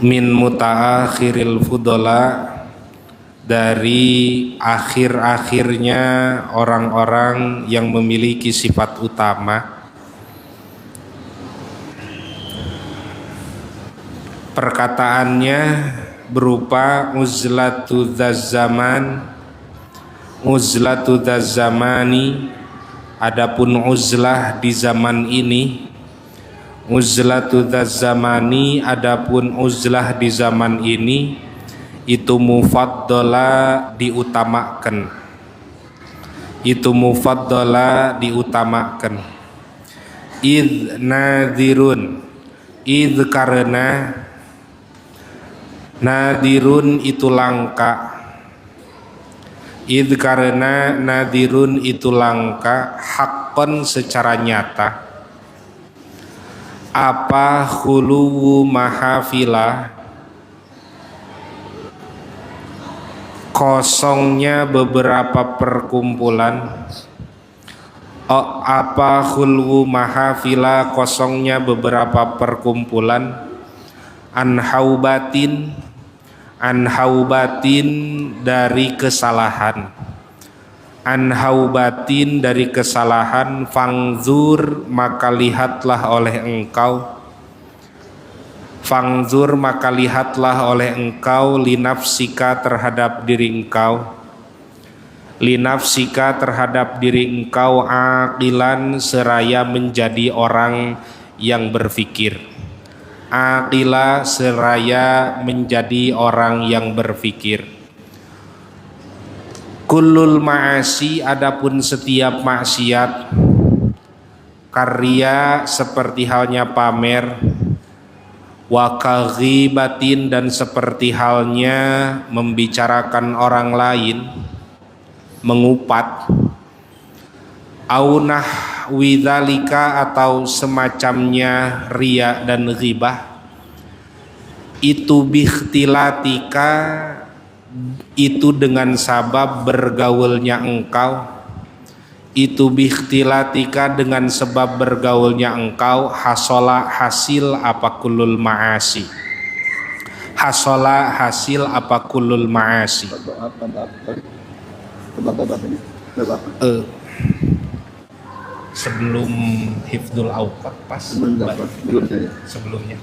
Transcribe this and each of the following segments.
min mutaakhiril fudola, dari akhir-akhirnya orang-orang yang memiliki sifat utama. Perkataannya berupa uzlatu dzazzaman, uzlatu dzazzamani, adapun uzlah di zaman ini, uzlatu dzazzamani, adapun uzlah di zaman ini, itu mufaddola diutamakan, itu mufaddola diutamakan. Idz nadhirun, idz karena nadirun itu langka, idz karena nadirun itu langka, haqqan secara nyata. Apa khuluwu mahafilah, kosongnya beberapa perkumpulan. Apa khulwu mahafila, kosongnya beberapa perkumpulan. Anhaubatin, anhaubatin dari kesalahan, anhaubatin dari kesalahan. Fangzur maka lihatlah oleh engkau, fangzur maka lihatlah oleh engkau, linafsika terhadap diri engkau, linafsika terhadap diri engkau, aqilan seraya menjadi orang yang berfikir, aqila seraya menjadi orang yang berfikir. Kullul ma'asi, adapun setiap maksiat, karya seperti halnya pamer, wa kaghibatin dan seperti halnya membicarakan orang lain, mengupat, aunah widzalika atau semacamnya riya dan ghibah, itu bikhtilatika, itu dengan sabab bergaulnya engkau, itu bikhtilatika dengan sebab bergaulnya engkau, hasola hasil apa kullul ma'asi, hasola hasil apa kullul ma'asi. Sebelum hifdzul awqat pas sebelumnya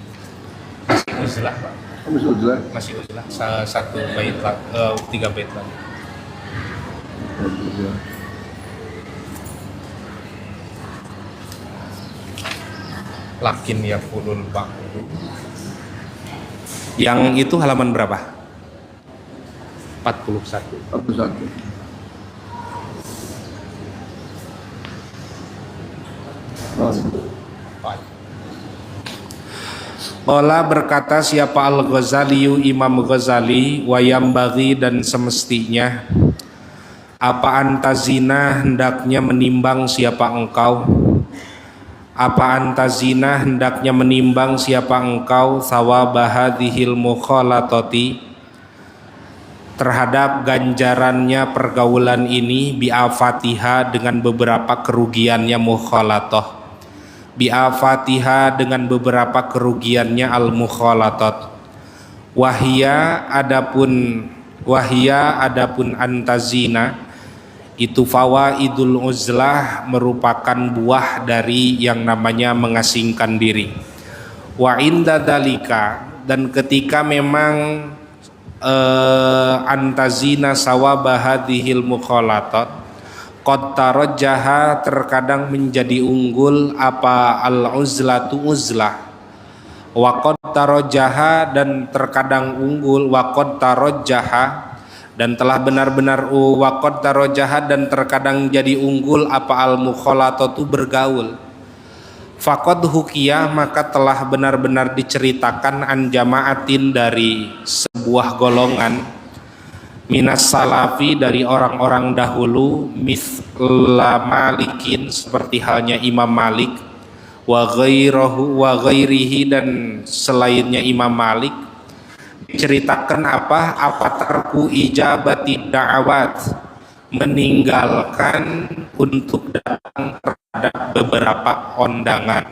masih uzlah Pak, masih uzlah satu bait, 3 bait lagi. Lakin ya fulul ba'du, yang itu halaman berapa? 41. Qala berkata siapa Al-Ghazali, Imam Ghazali, wayambaghi dan semestinya, apa antazina hendaknya menimbang siapa engkau, apa antazina hendaknya menimbang siapa engkau, thawaba hadhil mukhalatati, terhadap ganjarannya pergaulan ini, bi'afatiha dengan beberapa kerugiannya mukhalatah, bi'afatiha dengan beberapa kerugiannya al-mukhalatat. Wahia adapun antazina, itu fawaidul uzlah, merupakan buah dari yang namanya mengasingkan diri. Wa inda dalika, dan ketika memang antazina sawaba hadhil mukhalatat, qad tarajjaha terkadang menjadi unggul apa al-uzlatu uzlah, wa qad tarajjaha dan terkadang unggul, wa qad tarajjaha dan telah benar-benar, wa qad tarajjaha dan terkadang jadi unggul apa al-mukhalatatu bergaul. Faqad hukiyah maka telah benar-benar diceritakan an jama'atin dari sebuah golongan, minas salafi dari orang-orang dahulu, mithla Malikin seperti halnya Imam Malik, wa ghairihi dan selainnya Imam Malik, diceritakan apa tarku ijabati da'awat, meninggalkan untuk datang terhadap beberapa undangan.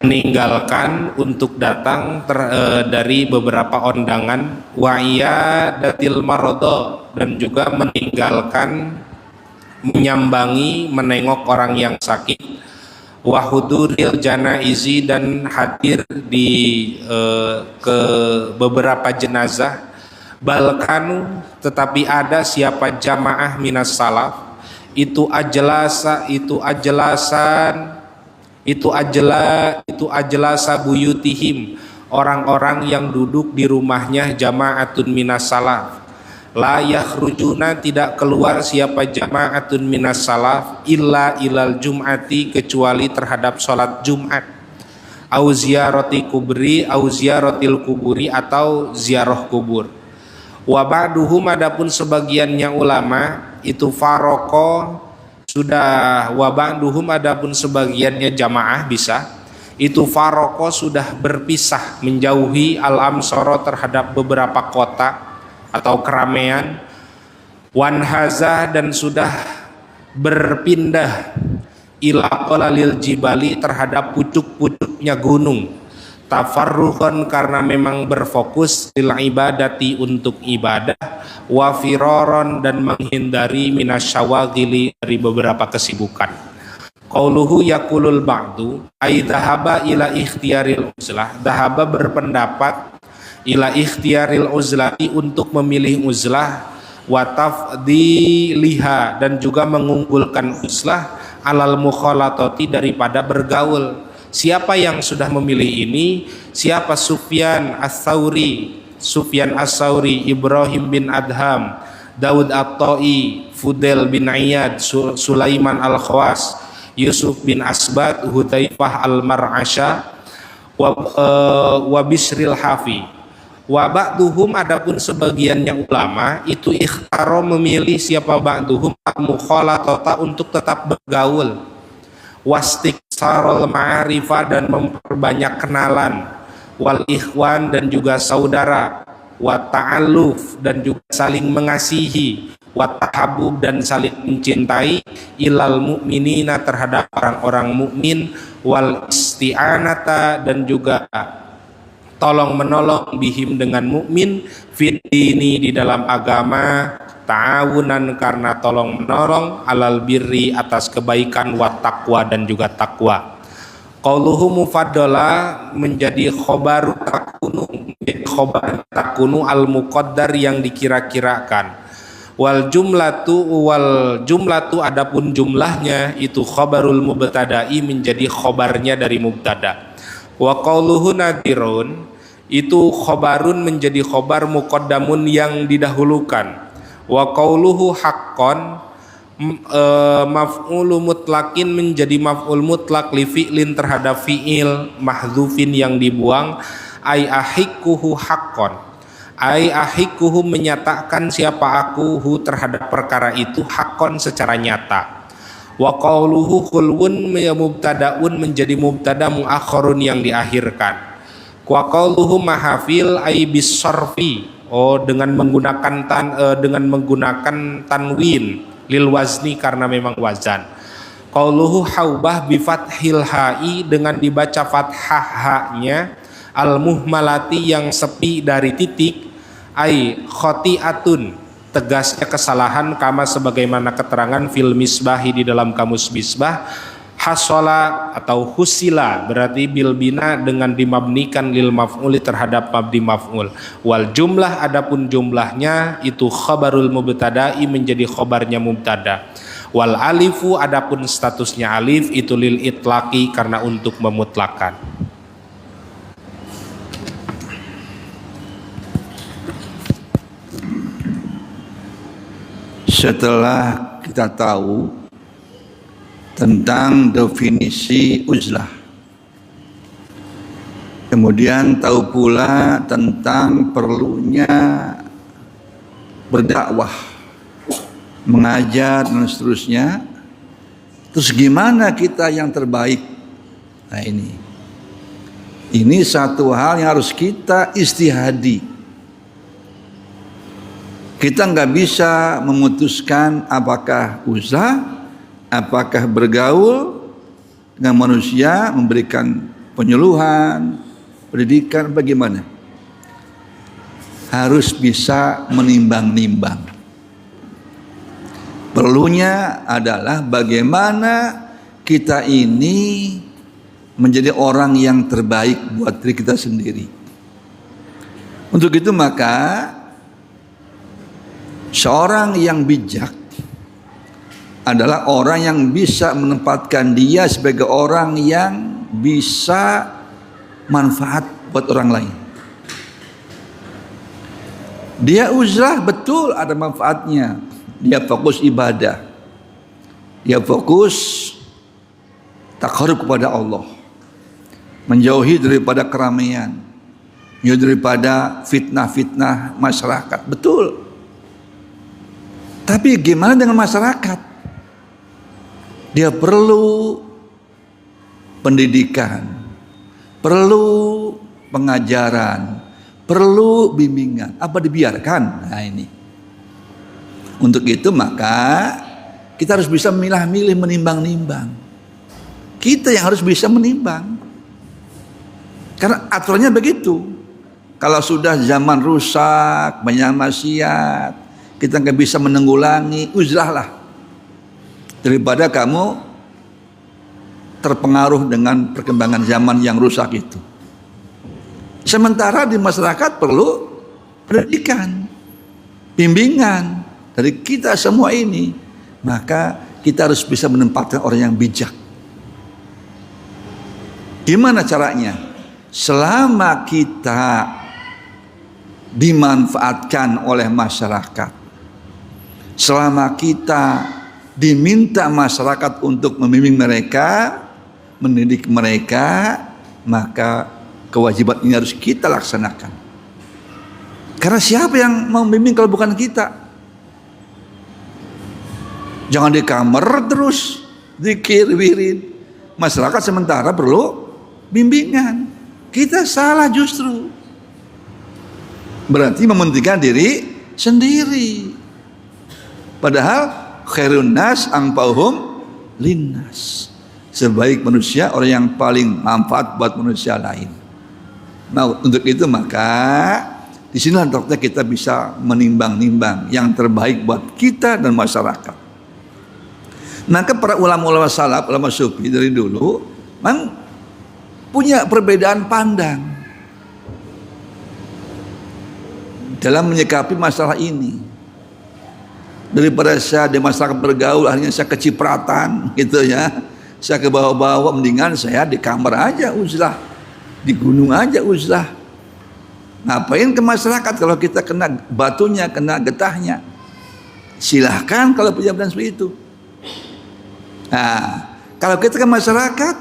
meninggalkan untuk datang dari beberapa undangan, wa iyadatil maradha, dan juga meninggalkan menyambangi menengok orang yang sakit, wa huduril janaizi, dan hadir di ke beberapa jenazah, balkanu, tetapi ada siapa jamaah minas salaf, itu ajlasa buyutihim, orang-orang yang duduk di rumahnya, jamaatun minas salaf, la yakhrujuna, tidak keluar siapa jamaatun minas salaf, illa ilal jum'ati, kecuali terhadap sholat Jumat, au ziyarati kubri, au ziyaratil kuburi, atau ziarah kubur. Wa ba'duhum, adapun sebagiannya ulama itu faroko, sudah, wa ba'duhum, adapun sebagiannya jamaah bisa, itu faroko, sudah berpisah, menjauhi al-amsoro, terhadap beberapa kota atau keramaian, wanhaza, dan sudah berpindah ila qalalil jibali, terhadap pucuk-pucuknya gunung, tafarruqan, karena memang berfokus, lil ibadati, untuk ibadah, wa firaron, dan menghindari minasyawagili, dari beberapa kesibukan. Qauluhu yaqulul ba'du, ay dhahaba ila ikhtiyaril uzlah, dhahaba berpendapat ila ikhtiyaril uzlati, untuk memilih uzlah, wa tafdiliha, dan juga mengunggulkan uzlah, alal mukhalatati, daripada bergaul. Siapa yang sudah memilih ini? Siapa? Sufyan as-Tsauri, Ibrahim bin Adham, Daud at-Ta'i, Fudail bin Iyad, Sulaiman al-Khawas, Yusuf bin Asbat, Hudzaifah al-Mar'asha, wa Bisril Hafi. Wa ba'duhum, adapun sebagiannya ulama itu ikhtaro, memilih siapa ba'duhum al-mukhalatata, untuk tetap bergaul, wastiqsarul ma'arifah, dan memperbanyak kenalan, wal ikhwan, dan juga saudara, wa ta'alluf, dan juga saling mengasihi, wa tahabbub, dan saling mencintai, ilal mu'minina, terhadap orang-orang mukmin, wal isti'anata, dan juga tolong menolong, bihim, dengan mukmin, fid dini, di dalam agama, ta'awunan, karena tolong menolong, alal birri, atas kebaikan, wa taqwa, dan juga takwa. Qauluhu mufaddala, menjadi khobar takunu al muqaddar, yang dikira-kirakan. Wal jumlatu, adapun jumlahnya itu khobarul mubtada'i, menjadi khobarnya dari mubtada. Wa qauluhu nadirun, itu khobarun, menjadi khobar muqaddamun, yang didahulukan. Wa qauluhu haqqon, maf'ulu mutlaqin, menjadi maf'ul mutlaq, li fi'lin, terhadap fi'il, mahdzufin, yang dibuang, ai ahikuhu haqqon, ai ahikuhu, menyatakan siapa akuhu, terhadap perkara itu, haqqon, secara nyata. Wa qauluhu khulwun, mubtadaun, menjadi mubtada muakhirun, yang diakhirkan. Wa qauluhu mahafil, ai bisarfi, dengan menggunakan tanwin, lil wazni, karena memang wazan. Qauluhu haubah bi fathil ha'i, dengan dibaca fathah ha-nya, al muhmalati, yang sepi dari titik, ai khoti'atun, tegasnya kesalahan, kama, sebagaimana keterangan fil misbahi, di dalam kamus misbah, hasola atau husila, berarti bil bina, dengan dimabnikan, lil maf'uli, terhadap mabdi maf'ul. Wal jumlah, adapun jumlahnya itu khabarul mubtada'i, menjadi khabarnya mubtada. Wal alifu, adapun statusnya alif itu lil itlaqi, karena untuk memutlakan. Setelah kita tahu tentang definisi uzlah, kemudian tahu pula tentang perlunya berdakwah, mengajar, dan seterusnya. Terus gimana kita yang terbaik? Nah, ini satu hal yang harus kita istihadi. Kita nggak bisa memutuskan apakah uzlah, apakah bergaul dengan manusia, memberikan penyuluhan, pendidikan, bagaimana? Harus bisa menimbang-nimbang. Perlunya adalah bagaimana kita ini menjadi orang yang terbaik buat diri kita sendiri. Untuk itu maka seorang yang bijak adalah orang yang bisa menempatkan dia sebagai orang yang bisa manfaat buat orang lain. Dia uzlah betul ada manfaatnya. Dia fokus ibadah. Dia fokus taqarrub kepada Allah. Menjauhi daripada keramaian. Menjauhi daripada fitnah-fitnah masyarakat. Betul. Tapi gimana dengan masyarakat? Dia perlu pendidikan, perlu pengajaran, perlu bimbingan. Apa dibiarkan? Nah ini. Untuk itu maka kita harus bisa memilah-milih, menimbang-nimbang. Kita yang harus bisa menimbang. Karena aturannya begitu. Kalau sudah zaman rusak, banyak maksiat, kita nggak bisa menanggulangi, uzlahlah. Daripada kamu terpengaruh dengan perkembangan zaman yang rusak itu. Sementara di masyarakat perlu pendidikan, bimbingan dari kita semua ini. Maka kita harus bisa menempatkan orang yang bijak. Gimana caranya? Selama kita dimanfaatkan oleh masyarakat, selama kita diminta masyarakat untuk membimbing mereka, mendidik mereka, maka kewajiban ini harus kita laksanakan. Karena siapa yang membimbing kalau bukan kita? Jangan di kamar terus zikir, wirid. Masyarakat sementara perlu bimbingan. Kita salah justru. Berarti mementingkan diri sendiri. Padahal khairun nas anfa'uhum linnas. Sebaik manusia orang yang paling manfaat buat manusia lain. Nah, untuk itu maka di sini letaknya kita bisa menimbang-nimbang yang terbaik buat kita dan masyarakat. Maka para ulama-ulama salaf, ulama sufi dari dulu memang punya perbedaan pandang dalam menyikapi masalah ini. Daripada saya di masyarakat bergaul, akhirnya saya kecipratan gitu ya, saya ke bawah-bawah, mendingan saya di kamar aja uzlah, di gunung aja uzlah. Ngapain ke masyarakat kalau kita kena batunya, kena getahnya? Silahkan kalau punya plan seperti itu. Nah, kalau kita ke masyarakat,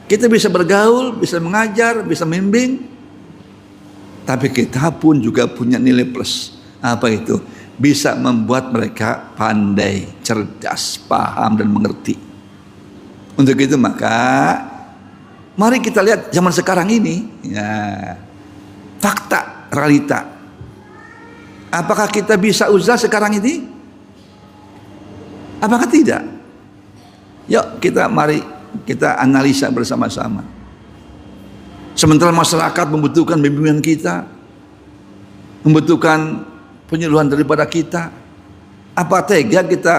kita bisa bergaul, bisa mengajar, bisa membimbing, tapi kita pun juga punya nilai plus. Apa itu? Bisa membuat mereka pandai, cerdas, paham dan mengerti. Untuk itu maka mari kita lihat zaman sekarang ini, ya, fakta, realita. Apakah kita bisa uzlah sekarang ini? Apakah tidak? Yuk mari kita analisa bersama-sama. Sementara masyarakat membutuhkan bimbingan kita, membutuhkan penyuluhan daripada kita, apa tega kita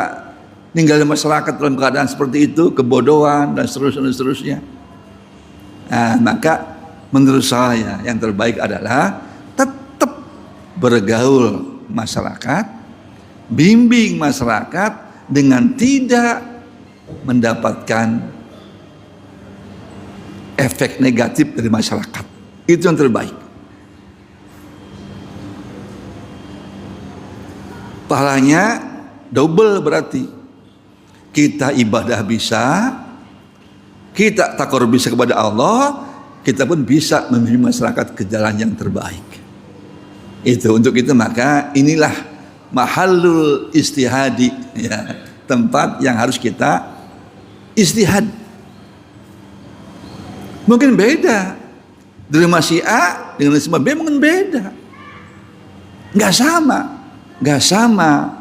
tinggal di masyarakat dalam keadaan seperti itu, kebodohan dan seterusnya. Nah, maka menurut saya yang terbaik adalah tetap bergaul masyarakat, bimbing masyarakat dengan tidak mendapatkan efek negatif dari masyarakat. Itu yang terbaik. Pahalanya double berarti. Kita ibadah bisa, kita taqarrub bisa kepada Allah, kita pun bisa membimbing masyarakat ke jalan yang terbaik. Itu untuk itu maka inilah mahallul istihadi, ya, tempat yang harus kita istihad. Mungkin beda dari masih A dengan masih B, mungkin beda, nggak sama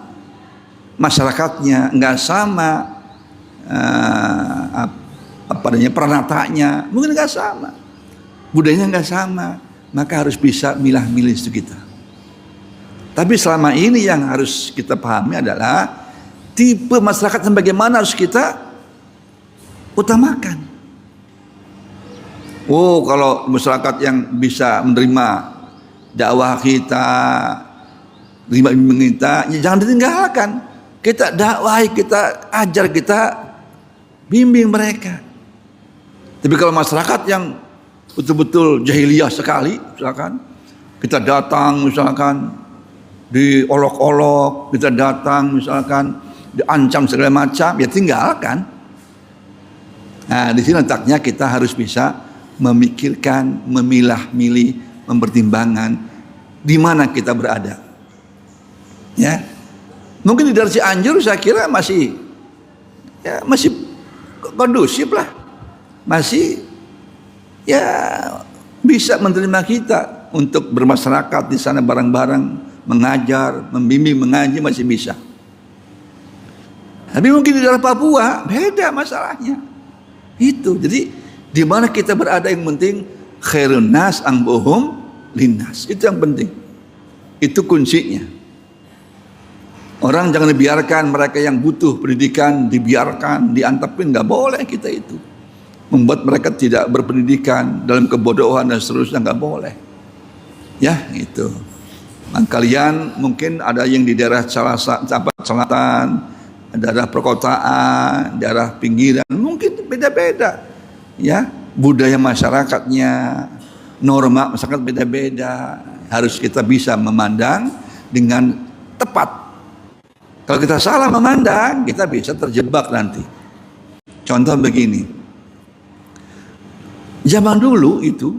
masyarakatnya, nggak sama padanya, peranatanya mungkin nggak sama, budayanya nggak sama, maka harus bisa milah-milih itu kita. Tapi selama ini yang harus kita pahami adalah tipe masyarakat yang bagaimana harus kita utamakan. Oh, kalau masyarakat yang bisa menerima dakwah kita, terima bimbingan kita, ya jangan ditinggalkan. Kita dakwahi, kita ajar, kita bimbing mereka. Tapi kalau masyarakat yang betul-betul jahiliyah sekali, misalkan kita datang, misalkan diolok-olok, kita datang, misalkan diancam segala macam, ya tinggalkan. Nah, di sini letaknya kita harus bisa memikirkan, memilah-milih, mempertimbangkan di mana kita berada. Ya, mungkin di daerah Cianjur saya kira masih kondusif lah, masih ya bisa menerima kita untuk bermasyarakat di sana bareng-bareng, mengajar, membimbing, mengaji masih bisa. Tapi mungkin di daerah Papua beda masalahnya. Itu jadi di mana kita berada yang penting khairun nas anfa'uhum linnas, itu yang penting, itu kuncinya. Orang jangan dibiarkan mereka yang butuh pendidikan dibiarkan, diantepin, nggak boleh kita itu. Membuat mereka tidak berpendidikan dalam kebodohan dan seterusnya, nggak boleh. Ya itu. Nah, kalian mungkin ada yang di daerah selatan, daerah perkotaan, daerah pinggiran, mungkin beda-beda. Ya, budaya masyarakatnya, norma masyarakat beda-beda. Harus kita bisa memandang dengan tepat. Kalau kita salah memandang, kita bisa terjebak nanti. Contoh begini, zaman dulu itu,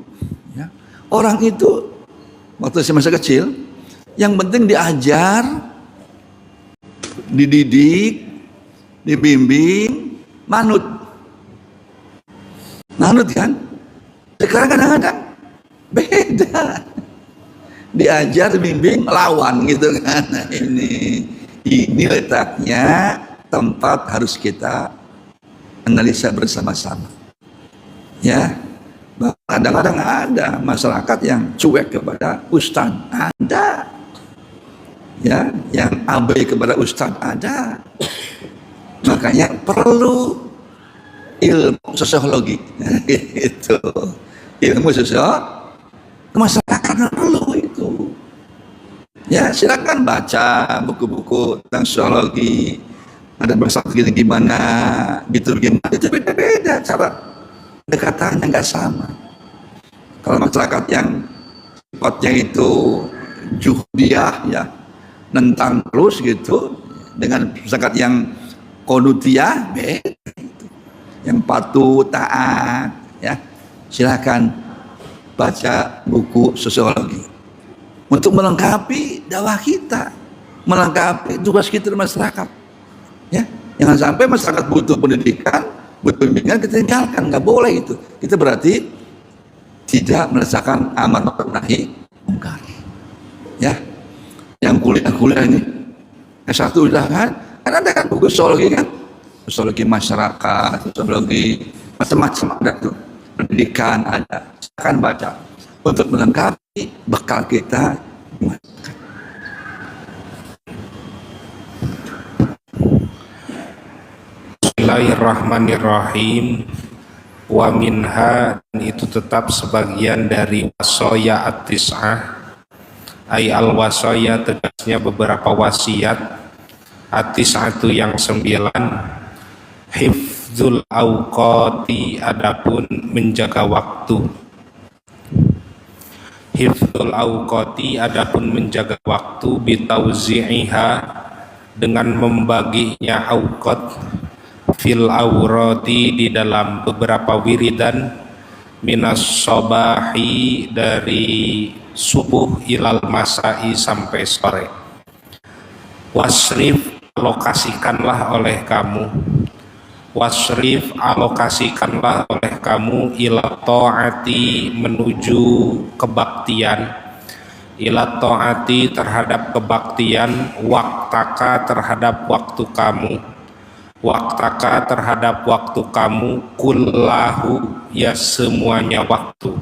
ya, orang itu waktu saya masih kecil, yang penting diajar, dididik, dibimbing, manut kan. Sekarang kadang-kadang beda, diajar, dibimbing, lawan gitu kan. Nah, ini letaknya tempat harus kita analisa bersama-sama. Ya, kadang-kadang ada masyarakat yang cuek kepada ustaz, ada. Ya, yang abai kepada ustaz, ada. Makanya perlu ilmu sosiologi. Itu ilmu sosiologi masyarakat perlu itu. Ya, silakan baca buku-buku tentang sosiologi, ada bahasa gimana gitu, gimana itu beda-beda cara pendekatannya, nggak sama. Kalau masyarakat yang sifatnya itu juhdiah, ya nentang terus gitu, dengan masyarakat yang konutiah beda itu. Yang patuh, taat, ya silakan baca buku sosiologi untuk melengkapi dakwah kita, melengkapi tugas kita di masyarakat. Ya, jangan sampai masyarakat butuh pendidikan, butuh bimbingan, kita tinggalkan, nggak boleh itu. Kita berarti tidak merasakan amar ma'ruf nahi mungkar. Ya, yang kuliah ini S1 udah kan ada kan buku sosiologi kan, sosiologi masyarakat, sosiologi macam-macam ada tuh, pendidikan ada, silakan baca untuk melengkapi bekal kita. Bismillahirrahmanirrahim. Wa minha, dan itu tetap sebagian dari wasoya at-tis'ah, ay al-wasoya tegasnya beberapa wasiat, at-tis'atu yang 9, hifdzul awqati adapun menjaga waktu. Hifdzul awqati adapun menjaga waktu, bitauzi'iha dengan membaginya awqat, fil awrati di dalam beberapa wiridan, minas sobahi dari subuh ilal masai sampai sore. Wasrif alokasikanlah oleh kamu, wasrif alokasikanlah oleh kamu, ila ta'ati menuju kebaktian, ila ta'ati terhadap kebaktian, waktaka terhadap waktu kamu, waktaka terhadap waktu kamu, kullahu ya semuanya waktu,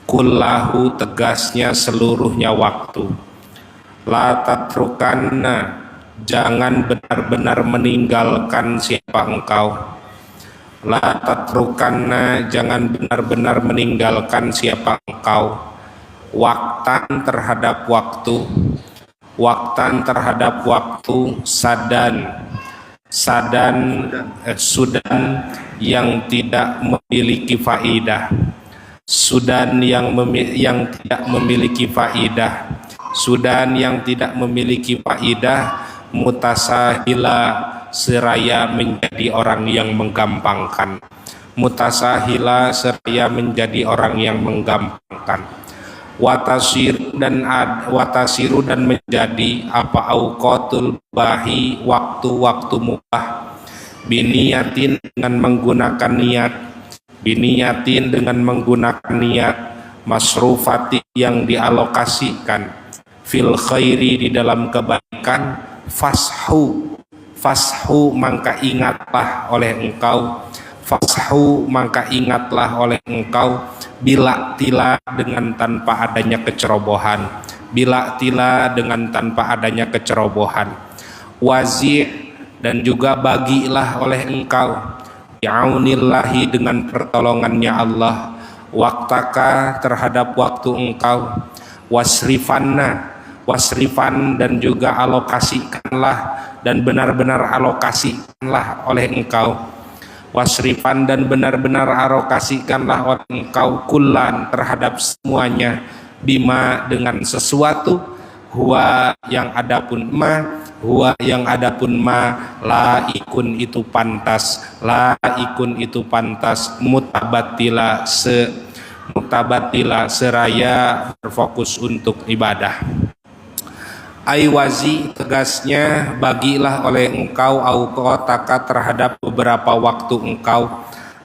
kullahu tegasnya seluruhnya waktu. La tatrukanna jangan benar-benar meninggalkan siapa engkau. La tatrukanna jangan benar-benar meninggalkan siapa engkau. Waktan terhadap waktu, waktan terhadap waktu, sudan yang tidak memiliki faidah, sudan yang tidak memiliki faidah, sudan yang tidak memiliki faidah, mutasahila seraya menjadi orang yang menggampangkan, mutasahila seraya menjadi orang yang menggampangkan. Watasiru dan menjadi apa auqatul bahi waktu-waktu mubah, biniyatin dengan menggunakan niat, biniyatin dengan menggunakan niat, masrufati yang dialokasikan, fil khairi di dalam kebaikan, fashu maka ingatlah oleh engkau, fashu maka ingatlah oleh engkau, bila tila dengan tanpa adanya kecerobohan, bila tila dengan tanpa adanya kecerobohan. Wazi' dan juga bagilah oleh engkau, bi'aunillahi dengan pertolongannya Allah, waktaka terhadap waktu engkau, wasrifan dan juga alokasikanlah dan benar-benar alokasikanlah oleh engkau, wasrifan dan benar-benar alokasikanlah oleh engkau, kullan terhadap semuanya, bima dengan sesuatu, huwa yang adapun ma, huwa yang adapun ma, laikun itu pantas, laikun itu pantas, mutabatila seraya berfokus untuk ibadah. Aiwazi tegasnya bagilah oleh engkau auqataka terhadap beberapa waktu engkau,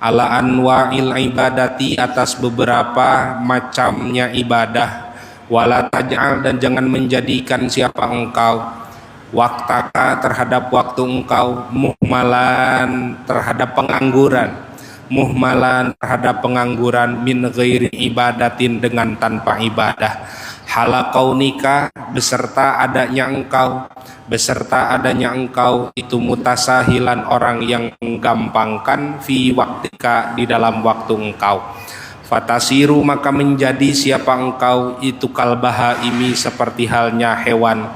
ala anwa'il ibadati atas beberapa macamnya ibadah, wala taj'al dan jangan menjadikan siapa engkau waktaka terhadap waktu engkau muhmalan terhadap pengangguran, muhmalan terhadap pengangguran, min ghairi ibadatin dengan tanpa ibadah, halakaunika beserta adanya engkau itu mutasahilan orang yang menggampangkan, fi waktika di dalam waktu engkau, fatasiru maka menjadi siapa engkau itu kalbahaimi seperti halnya hewan,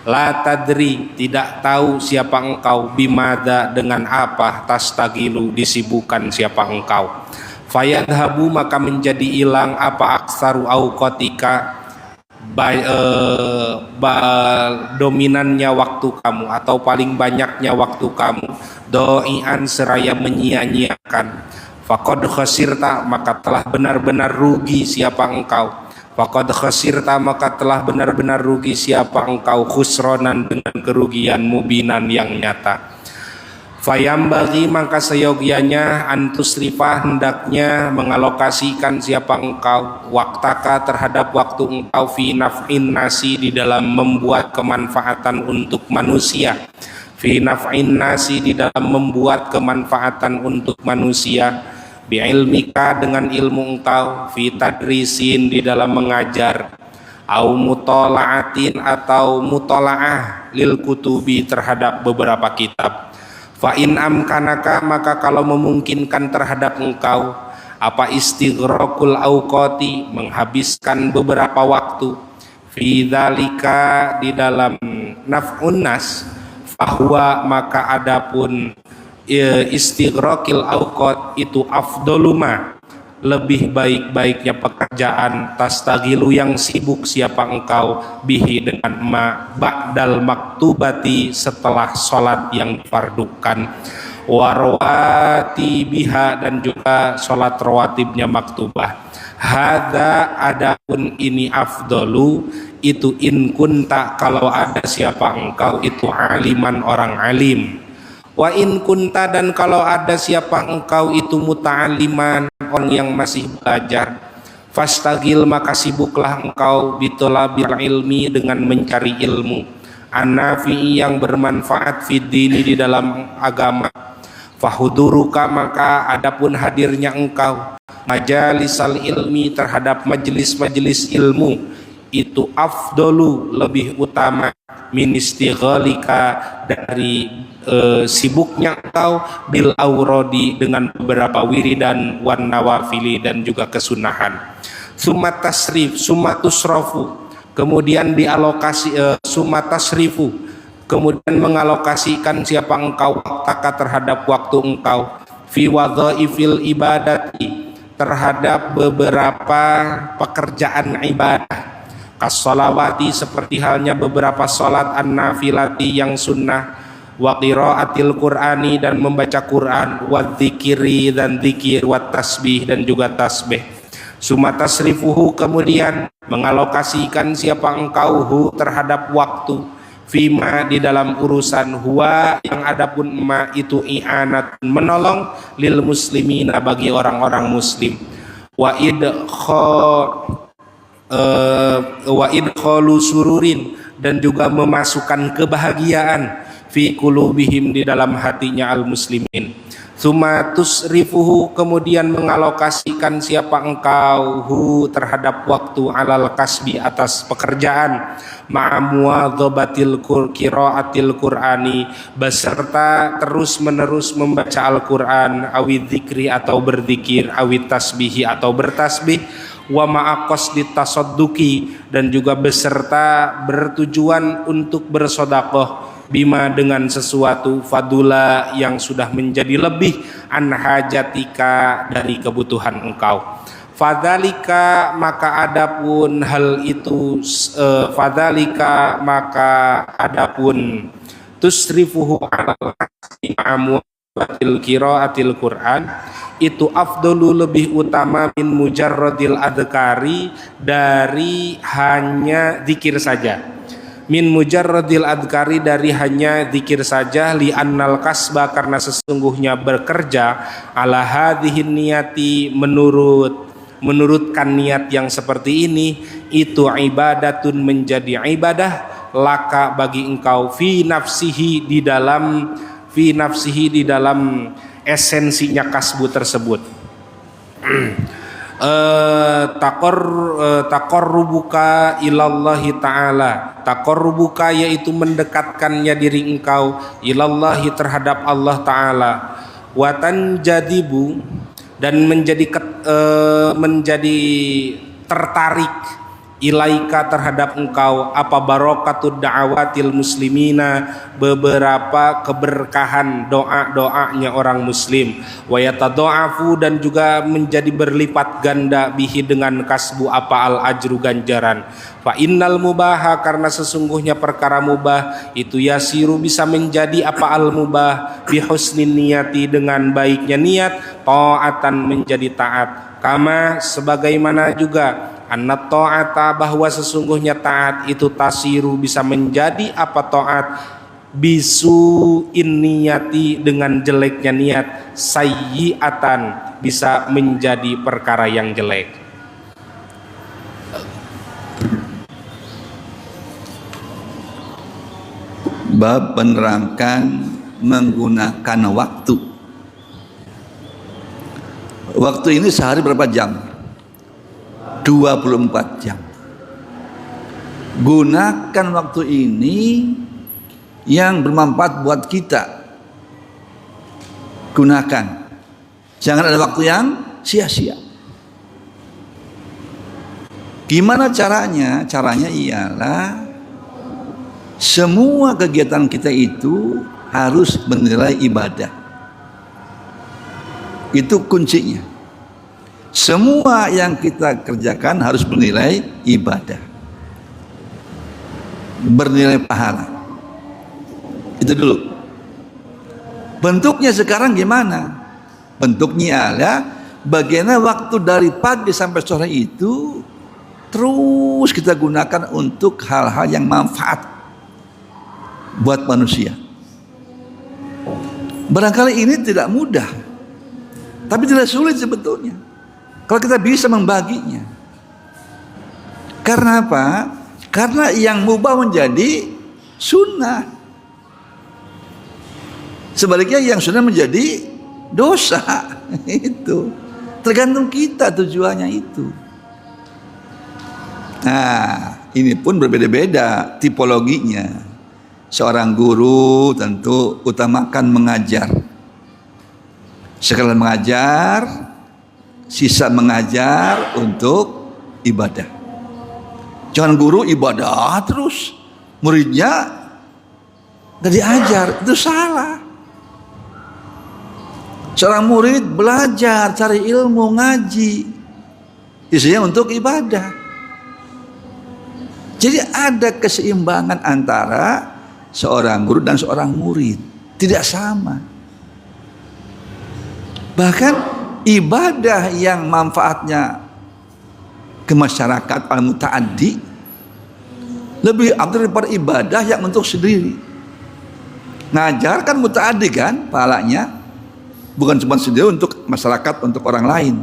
la tadri tidak tahu siapa engkau, bimada dengan apa, tastagilu disibukkan siapa engkau, fayadhabu maka menjadi hilang apa aksaru auqatika dominannya waktu kamu atau paling banyaknya waktu kamu, doian seraya menyia-nyiakan, faqad khasirta maka telah benar-benar rugi siapa engkau, faqad khasirta maka telah benar-benar rugi siapa engkau, khusronan dengan kerugian mubinan yang nyata. Fayambagi maka seyogianya antusrifah hendaknya mengalokasikan siapa engkau waktaka terhadap waktu engkau, fi naf'in nasi di dalam membuat kemanfaatan untuk manusia, fi naf'in nasi di dalam membuat kemanfaatan untuk manusia, bi'ilmika dengan ilmu engkau, fi tadrisin di dalam mengajar, au mutola'atin atau mutola'ah lil kutubi terhadap beberapa kitab. Fa in amkanaka maka kalau memungkinkan terhadap engkau apa istighraqul auqati menghabiskan beberapa waktu, fi dzalika di dalam naf'un nas, fahuwa maka adapun istighraqil auqat itu afdoluma lebih baik-baiknya pekerjaan, tastagilu yang sibuk siapa engkau, bihi dengan ma ba'dal maktubati setelah sholat yang difardukan, warwati biha dan juga sholat rawatibnya maktubah. Hadza adapun ini afdolu itu in kunta kalau ada siapa engkau itu aliman orang alim, wa in kunta dan kalau ada siapa engkau itu muta'aliman orang yang masih belajar, fastagil maka sibuklah engkau bitolabil ilmi dengan mencari ilmu, an-nafi'i yang bermanfaat fid dini di dalam agama. Fahuduruka maka adapun hadirnya engkau majalisal ilmi terhadap majelis-majelis ilmu itu afdolu lebih utama min istighalika dari sibuknya engkau bil aurodi dengan beberapa wiridan wan nawafili dan juga kesunahan. Summa tasrif summa tusrafu kemudian dialokasi summa tasrifu kemudian mengalokasikan siapa engkau waktaka terhadap waktu engkau fi wadhaifil ibadati terhadap beberapa pekerjaan ibadah kas-sholawati seperti halnya beberapa salat an-nafilati yang sunnah wa qiraatil qur'ani dan membaca Quran wa dzikri dan dzikir wa tasbih dan juga tasbih. Summa tasrifuhu kemudian mengalokasikan siapa engkau hu terhadap waktu fima di dalam urusan huwa yang adapun ma itu i'anat menolong lil muslimina bagi orang-orang muslim wa idkhalu sururin dan juga memasukkan kebahagiaan fi qulubihim di dalam hatinya al muslimin. Summa tusrifuhu kemudian mengalokasikan siapa engkau hu terhadap waktu alal kasbi atas pekerjaan ma'amuadzabatil qiraatil qur'ani beserta terus menerus membaca Al-Qur'an awid dzikri atau berzikir awid tasbihi atau bertasbih wa ma'aqas ditasadduqi dan juga beserta bertujuan untuk bersedekah bima dengan sesuatu fadula yang sudah menjadi lebih an hajatika dari kebutuhan engkau. Fadzalika maka adapun hal itu fadzalika maka adapun tusrifuhu ala amwatil qiraatil Qur'an itu afdalu lebih utama min mujarradil adhkari dari hanya zikir saja. Min mujarradil adhkari dari hanya zikir saja li annal kasba karena sesungguhnya bekerja ala hadhihin niyati menurutkan niat yang seperti ini itu ibadatun menjadi ibadah laka bagi engkau fi nafsihi di dalam esensinya kasbu tersebut. Taqarrubuka ilallahi ta'ala taqarrubuka yaitu mendekatkannya diri engkau ilallahi terhadap Allah ta'ala wa tanjadibu dan menjadi tertarik ilaika terhadap engkau apa barakatud da'awatil muslimina beberapa keberkahan doa-doanya orang muslim wa yatadha'afu dan juga menjadi berlipat ganda bihi dengan kasbu apa al ajru ganjaran fa innal mubaha karena sesungguhnya perkara mubah itu yasiru bisa menjadi apa al mubah bi husnin niyati dengan baiknya niat taatan menjadi taat kama sebagaimana juga anna ta'ata bahwa sesungguhnya taat itu tasiru bisa menjadi apa taat bisu inniyati dengan jeleknya niat sayyi'atan bisa menjadi perkara yang jelek. Bab menerangkan menggunakan waktu. Waktu ini sehari berapa jam? 24 jam. Gunakan waktu ini yang bermanfaat buat kita. Gunakan. Jangan ada waktu yang sia-sia. Gimana caranya? Caranya ialah semua kegiatan kita itu harus bernilai ibadah. Itu kuncinya. Semua yang kita kerjakan harus bernilai ibadah, bernilai pahala. Itu dulu. Bentuknya sekarang gimana? Bentuknya adalah bagaimana waktu dari pagi sampai sore itu terus kita gunakan untuk hal-hal yang manfaat buat manusia. Barangkali ini tidak mudah, tapi tidak sulit sebetulnya. Kalau kita bisa membaginya. Karena apa? Karena yang mubah menjadi sunnah. Sebaliknya yang sunnah menjadi dosa. Itu tergantung kita tujuannya itu. Nah, ini pun berbeda-beda tipologinya. Seorang guru tentu utamakan mengajar. Sekalian mengajar, sisa mengajar untuk ibadah. Jangan guru ibadah terus, muridnya gak diajar, itu salah. Seorang murid belajar, cari ilmu, ngaji, isinya untuk ibadah. Jadi ada keseimbangan antara seorang guru dan seorang murid, tidak sama. Bahkan ibadah yang manfaatnya ke masyarakat al-muta'addi lebih afdal daripada ibadah yang untuk sendiri. Ngajar kan muta'addi kan pahalanya, bukan cuma sendiri untuk masyarakat, untuk orang lain.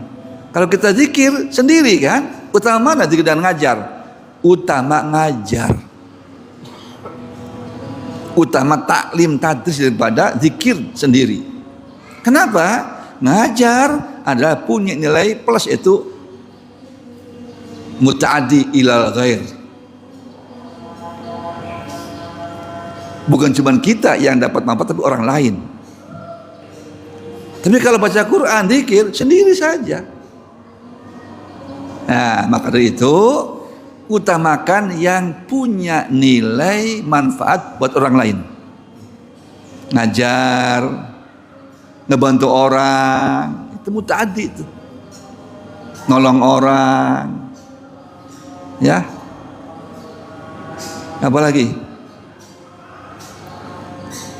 Kalau kita zikir sendiri kan, utama mana zikir dan ngajar? Utama ngajar, utama taklim tadris daripada zikir sendiri. Kenapa? Ngajar adalah punya nilai plus, itu muta'addi ilal ghair. Bukan cuma kita yang dapat manfaat, tapi orang lain. Tapi kalau baca Quran, zikir sendiri saja. Nah, maka dari itu utamakan yang punya nilai manfaat buat orang lain. Ngajar, ngebantu orang, itu muta'addi itu. Nolong orang. Ya. Apa lagi?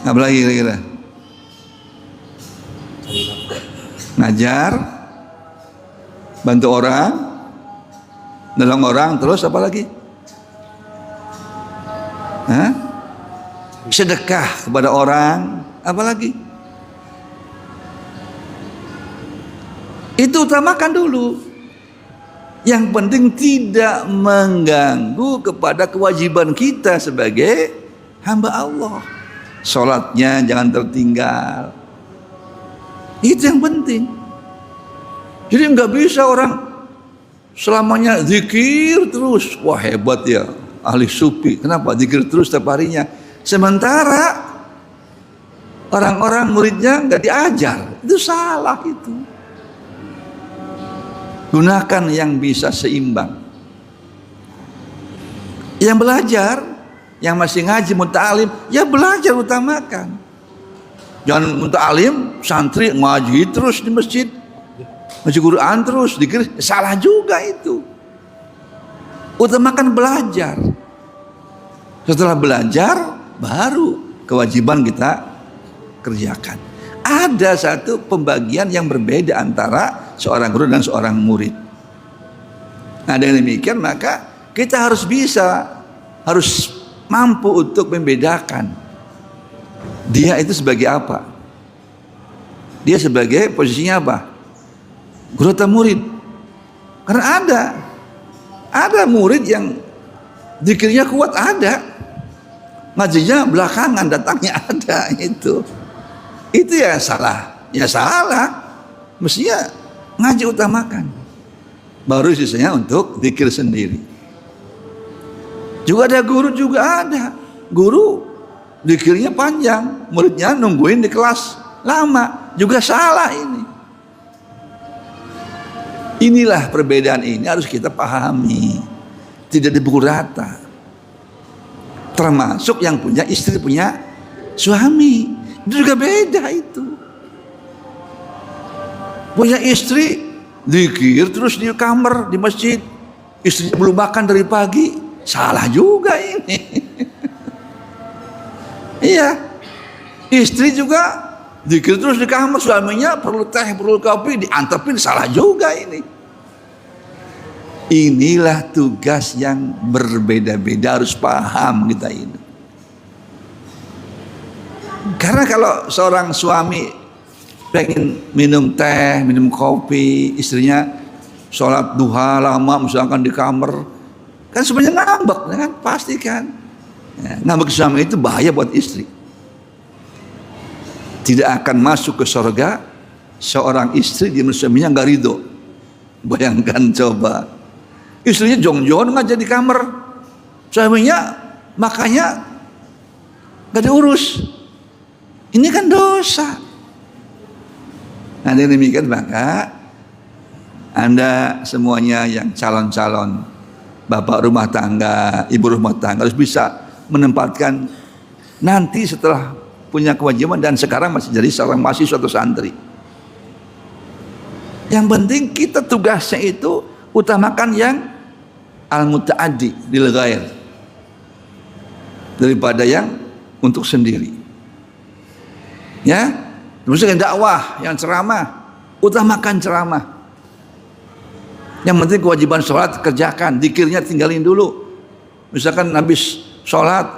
Apa lagi kira-kira? Ngajar, bantu orang, nolong orang, terus apa lagi? Hah? Sedekah kepada orang, apa lagi? Itu utamakan dulu. Yang penting tidak mengganggu kepada kewajiban kita sebagai hamba Allah. Sholatnya jangan tertinggal. Itu yang penting. Jadi nggak bisa orang selamanya zikir terus. Wah hebat ya, ahli sufi. Kenapa zikir terus setiap harinya? Sementara orang-orang muridnya nggak diajar. Itu salah itu. Gunakan yang bisa seimbang. Yang belajar, yang masih ngaji muta'alim, ya belajar utamakan. Jangan muta'alim, santri ngaji terus di masjid, ngaji Quran terus, dikir salah juga itu. Utamakan belajar. Setelah belajar, baru kewajiban kita kerjakan. Ada satu pembagian yang berbeda antara seorang guru dan seorang murid. Nah, dengan demikian maka kita harus mampu untuk membedakan dia itu sebagai apa. Dia sebagai posisinya apa? Guru atau murid? Karena ada murid yang zikirnya kuat, ada ngajinya belakangan datangnya, ada itu ya salah, mestinya ngaji utamakan, baru sisanya untuk zikir sendiri. Juga ada guru zikirnya panjang, muridnya nungguin di kelas lama, juga salah ini. Inilah perbedaan ini harus kita pahami, tidak dipukul rata. Termasuk yang punya istri, punya suami, itu juga beda itu. Punya istri zikir terus di kamar di masjid, istrinya belum makan dari pagi, salah juga ini. Iya, istri juga zikir terus di kamar, suaminya perlu teh, perlu kopi, diantepin, salah juga ini. Inilah tugas yang berbeda-beda, harus paham kita ini. Karena kalau seorang suami pengen minum teh, minum kopi, istrinya sholat duha lama misalkan di kamar, kan sebenarnya ngambek kan, pasti kan. Ya, ngambek suami itu bahaya buat istri. Tidak akan masuk ke surga seorang istri di suaminya nggak ridho. Bayangkan coba, istrinya jong-jong aja di kamar, suaminya makanya nggak diurus. Ini kan dosa. Nah, demikian maka Anda semuanya yang calon-calon bapak rumah tangga, ibu rumah tangga harus bisa menempatkan nanti setelah punya kewajiban dan sekarang masih jadi seorang mahasiswa atau santri. Yang penting kita tugasnya itu utamakan yang al-muta'addi lil ghair daripada yang untuk sendiri. Ya, misalnya dakwah, yang ceramah, utamakan ceramah. Yang penting kewajiban sholat kerjakan, zikirnya tinggalin dulu. Misalkan habis sholat,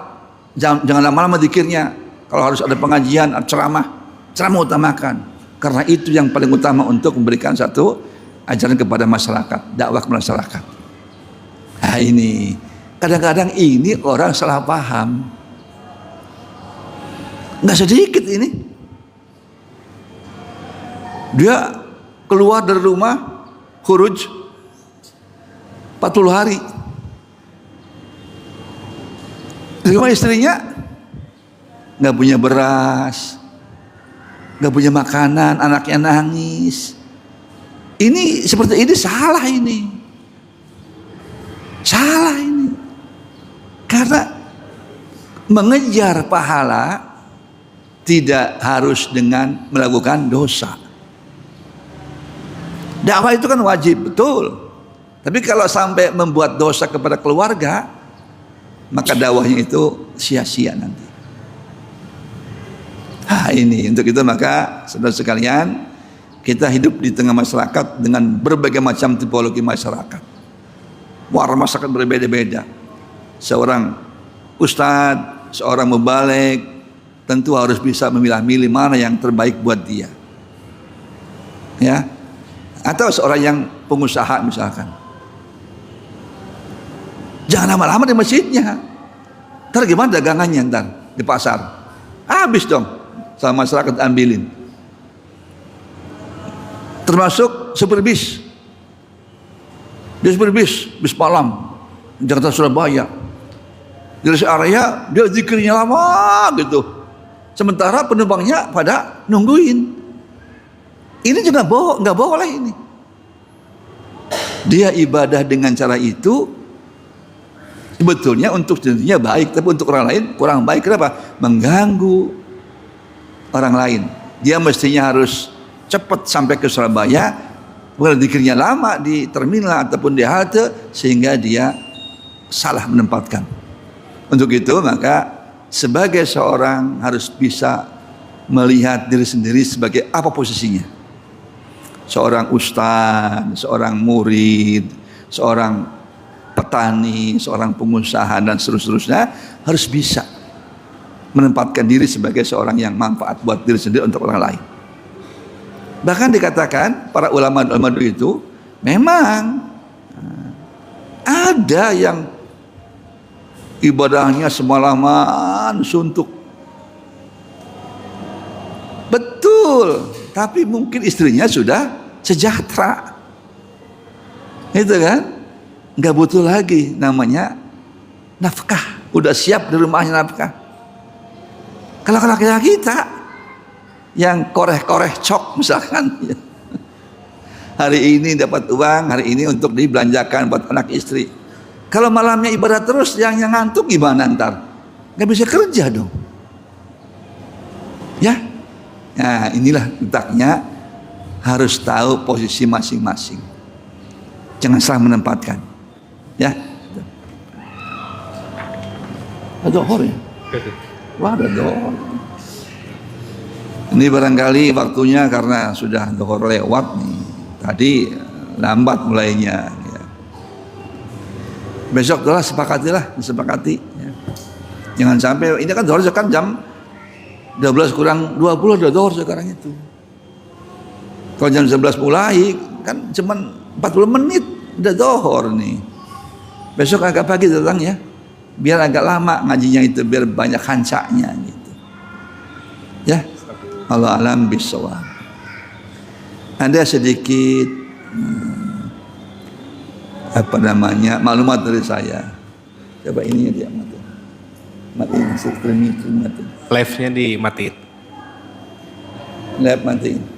jangan lama-lama zikirnya. Kalau harus ada pengajian, ceramah utamakan. Karena itu yang paling utama untuk memberikan satu ajaran kepada masyarakat, dakwah ke masyarakat. Nah ini, kadang-kadang ini orang salah paham. Nggak sedikit ini. Dia keluar dari rumah, khuruj 40 hari. Di rumah istrinya nggak punya beras, nggak punya makanan, anaknya nangis. Ini seperti ini salah ini. Salah ini. Karena mengejar pahala tidak harus dengan melakukan dosa. Dakwah itu kan wajib, betul. Tapi kalau sampai membuat dosa kepada keluarga, maka dakwahnya itu sia-sia nanti. Nah ini untuk itu maka saudara sekalian, kita hidup di tengah masyarakat dengan berbagai macam tipologi masyarakat. Warna masyarakat berbeda-beda. Seorang ustadz, seorang mubaligh tentu harus bisa memilah-milih mana yang terbaik buat dia. Ya. Atau seorang yang pengusaha misalkan. Jangan lama-lama di masjidnya. Ntar gimana dagangannya ntar di pasar? Habis dong sama masyarakat ambilin. Termasuk supir bis. Dia supir bis malam Jakarta Surabaya. Dari area dia zikirnya lama gitu. Sementara penumpangnya pada nungguin. Ini juga nggak boleh ini. Dia ibadah dengan cara itu sebetulnya untuk dirinya baik, tapi untuk orang lain kurang baik. Kenapa? Mengganggu orang lain. Dia mestinya harus cepat sampai ke Surabaya, bukan zikirnya lama di terminal ataupun di halte sehingga dia salah menempatkan. Untuk itu maka sebagai seorang harus bisa melihat diri sendiri sebagai apa posisinya. Seorang ustadz, seorang murid, seorang petani, seorang pengusaha dan seterusnya harus bisa menempatkan diri sebagai seorang yang manfaat buat diri sendiri untuk orang lain. Bahkan dikatakan para ulama itu memang ada yang ibadahnya semalaman suntuk. Betul, tapi mungkin istrinya sudah sejahtera. Itu kan? Nggak butuh lagi namanya nafkah. Udah siap di rumahnya nafkah. Kalau laki-laki kita yang koreh-koreh cok misalkan, hari ini dapat uang, hari ini untuk dibelanjakan buat anak istri. Kalau malamnya ibadah terus, yang ngantuk gimana ntar? Nggak bisa kerja dong. Ya, nah inilah letaknya harus tahu posisi masing-masing. Jangan salah menempatkan. Ya. Ada dohor ya? Wah, ada dohor. Ini barangkali waktunya karena sudah dohor lewat nih. Tadi lambat mulainya. Ya. Besok telah disepakati. Ya. Jangan sampai, ini kan dohor sekarang jam 12 kurang 20 ada dohor sekarang itu. Kalau jam 11 mulai kan cuman 40 menit udah dohor nih. Besok agak pagi datang ya. biar agak lama ngajinya itu, biar banyak hancanya gitu. Ya, Allah alam bisawab. Ada sedikit maklumat dari saya. Coba ini dia matiin, screen mati. Live-nya dimatiin. Live matiin.